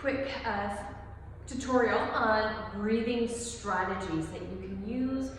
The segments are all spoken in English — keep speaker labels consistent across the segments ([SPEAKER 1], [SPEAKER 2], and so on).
[SPEAKER 1] quick tutorial on breathing strategies that you can use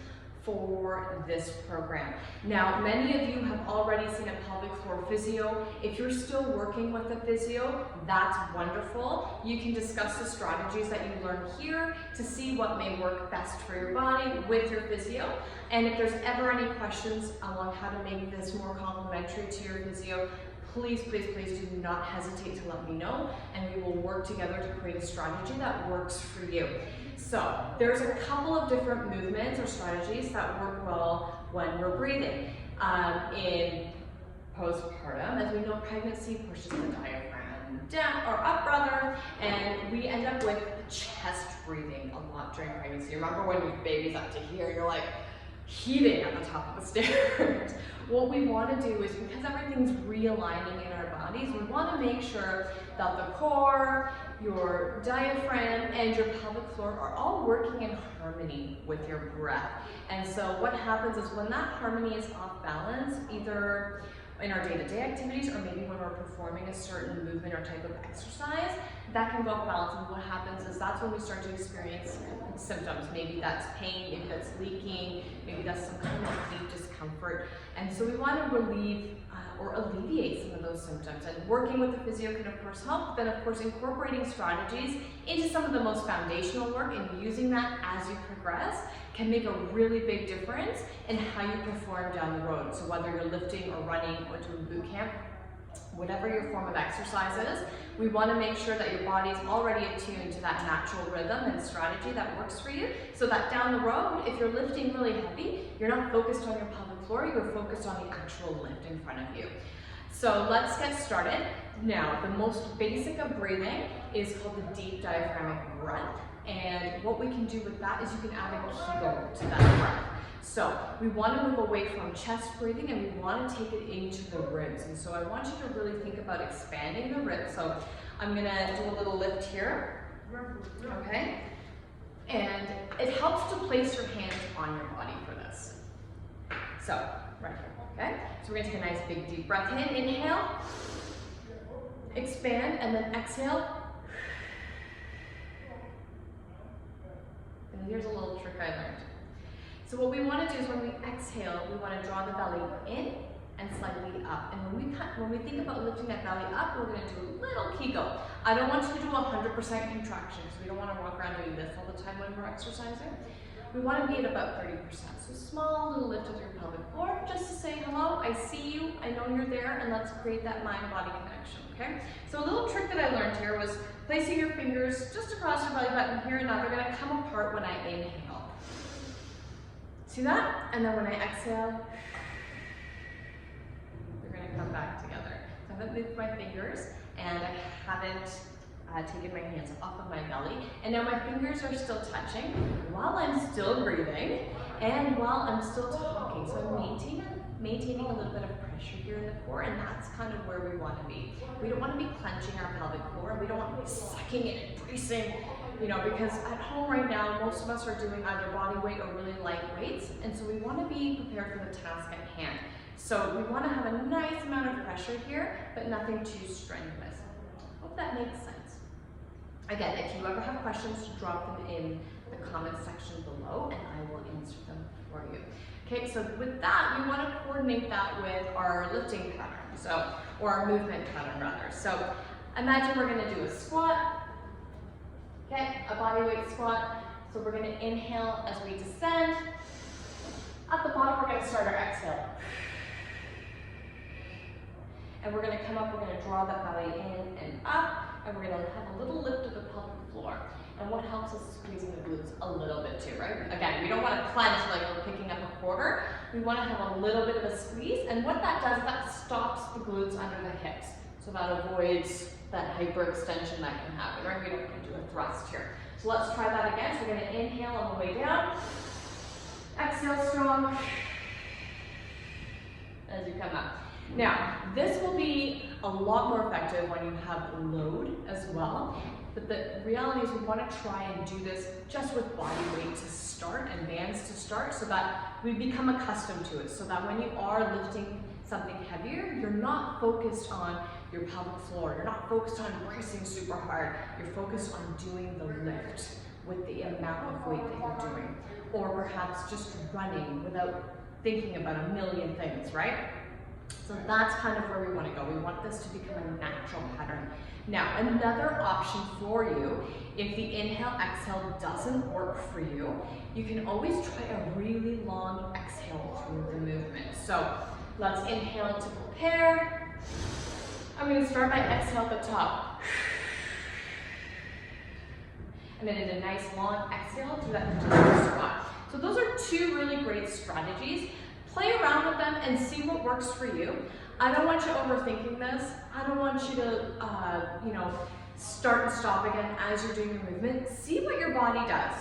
[SPEAKER 1] for this program. Now, many of you have already seen a pelvic floor physio. If you're still working with a physio, that's wonderful. You can discuss the strategies that you learn here to see what may work best for your body with your physio. And if there's ever any questions along how to make this more complementary to your physio, please, please, please do not hesitate to let me know, and we will work together to create a strategy that works for you. So there's a couple of different movements or strategies that work well when we're breathing. In postpartum, as we know, pregnancy pushes the diaphragm down or up rather, and we end up with chest breathing a lot during pregnancy. Remember when your baby's up to here, you're like heaving at the top of the stairs. What we want to do is, because everything's realigning in our bodies, we want to make sure that the core, your diaphragm, and your pelvic floor are all working in harmony with your breath. And so what happens is when that harmony is off balance, either in our day-to-day activities or maybe when we're performing a certain movement or type of exercise, that can go off balance. And what happens is that's when we start to experience symptoms. Maybe that's pain, maybe that's leaking, maybe that's some kind of deep discomfort. And so we want to relieve or alleviate some of those symptoms. And working with the physio can of course help, then of course incorporating strategies into some of the most foundational work and using that as you progress can make a really big difference in how you perform down the road. So whether you're lifting or running or doing boot camp, whatever your form of exercise is, we want to make sure that your body is already attuned to that natural rhythm and strategy that works for you, so that down the road, if you're lifting really heavy, you're not focused on your pelvic floor, you're focused on the actual lift in front of you. So let's get started. Now, the most basic of breathing is called the deep diaphragmatic breath. And what we can do with that is you can add a kegel to that breath. So we want to move away from chest breathing and we want to take it into the ribs. And so I want you to really think about expanding the ribs. So I'm going to do a little lift here. Okay? And it helps to place your hands on your body for this. So, right here. Okay? So we're going to take a nice big deep breath in. Inhale. Expand and then exhale. And here's a little trick I learned. So what we want to do is when we exhale, we want to draw the belly in and slightly up. And when we think about lifting that belly up, we're going to do a little kegel. I don't want you to do 100% contraction, because we don't want to walk around doing this all the time when we're exercising. We want to be at about 30%. So small little lift with your pelvic floor, just to say hello, I see you, I know you're there, and let's create that mind-body connection, okay? So a little trick that I learned here was placing your fingers just across your belly button here, and now they're going to come apart when I inhale. See that? And then when I exhale, they're going to come back together. So I haven't moved my fingers, and I haven't taken my hands off of my belly. And now my fingers are still touching while I'm still breathing and while I'm still talking. So I'm maintaining a little bit of pressure here in the core, and that's kind of where we want to be. We don't want to be clenching our pelvic floor. We don't want to be sucking in and bracing, you know, because at home right now, most of us are doing either body weight or really light weights, and so we want to be prepared for the task at hand. So we want to have a nice amount of pressure here, but nothing too strenuous. Hope that makes sense. Again, if you ever have questions, drop them in the comment section below, and I will answer them for you. Okay, so with that, we want to coordinate that with our lifting pattern, or our movement pattern rather. So imagine we're going to do a squat. Okay, a body weight squat. So we're going to inhale as we descend. At the bottom, we're going to start our exhale. And we're going to come up, we're going to draw that belly in and up, and we're going to have a little lift of the pelvic floor. And what helps is squeezing the glutes a little bit too, right? Again, we don't want to clench like we're picking up a quarter. We want to have a little bit of a squeeze, and what that does, that stops the glutes under the hips. So that avoids that hyperextension that can happen, right? We don't want to do a thrust here. So let's try that again. So we're going to inhale on the way down. Exhale strong as you come up. Now, this will be a lot more effective when you have load as well. But the reality is we want to try and do this just with body weight to start and bands to start, so that we become accustomed to it. So that when you are lifting something heavier, you're not focused on your pelvic floor. You're not focused on bracing super hard. You're focused on doing the lift with the amount of weight that you're doing. Or perhaps just running without thinking about a million things, right? So that's kind of where we want to go. We want this to become a natural pattern. Now, another option for you, if the inhale-exhale doesn't work for you, you can always try a really long exhale through the movement. So let's inhale to prepare. I'm going to start my exhale at the top. And then in a nice long exhale to that particular squat. So those are two really great strategies. Play around with them and see what works for you. I don't want you overthinking this. I don't want you to, start and stop again as you're doing your movement. See what your body does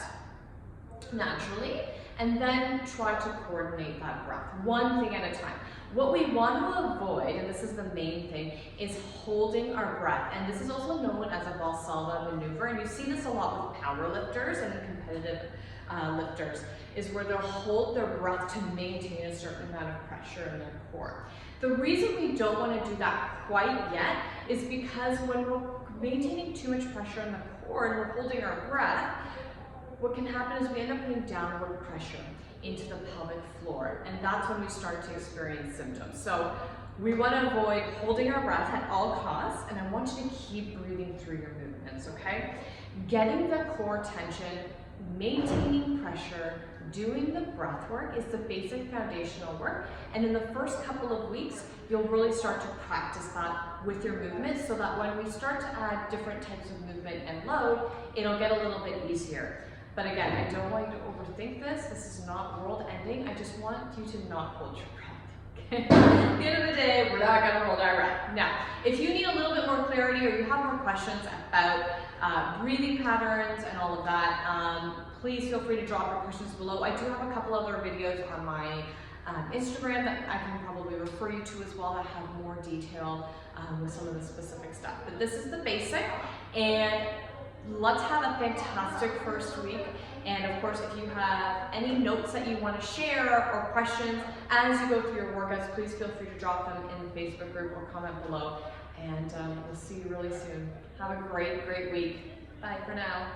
[SPEAKER 1] naturally, and then try to coordinate that breath, one thing at a time. What we want to avoid, and this is the main thing, is holding our breath. And this is also known as a Valsalva maneuver, and you see this a lot with power lifters and competitive lifters, is where they'll hold their breath to maintain a certain amount of pressure in their core. The reason we don't want to do that quite yet is because when we're maintaining too much pressure in the core and we're holding our breath, what can happen is we end up putting downward pressure into the pelvic floor, and that's when we start to experience symptoms. So we want to avoid holding our breath at all costs, and I want you to keep breathing through your movements, okay? Getting the core tension, maintaining pressure, doing the breath work is the basic foundational work, and in the first couple of weeks you'll really start to practice that with your movements, so that when we start to add different types of movement and load, it'll get a little bit easier. But again, I don't want you to overthink this. This is not world ending. I just want you to not hold your breath. At the end of the day, we're not going to hold our breath. Now, if you need a little bit more clarity or you have more questions about breathing patterns and all of that, please feel free to drop your questions below. I do have a couple other videos on my Instagram that I can probably refer you to as well that have more detail with some of the specific stuff. But this is the basic, and let's have a fantastic first week. And of course, if you have any notes that you want to share or questions as you go through your workouts, please feel free to drop them in the Facebook group or comment below. And we'll see you really soon. Have a great, great week. Bye for now.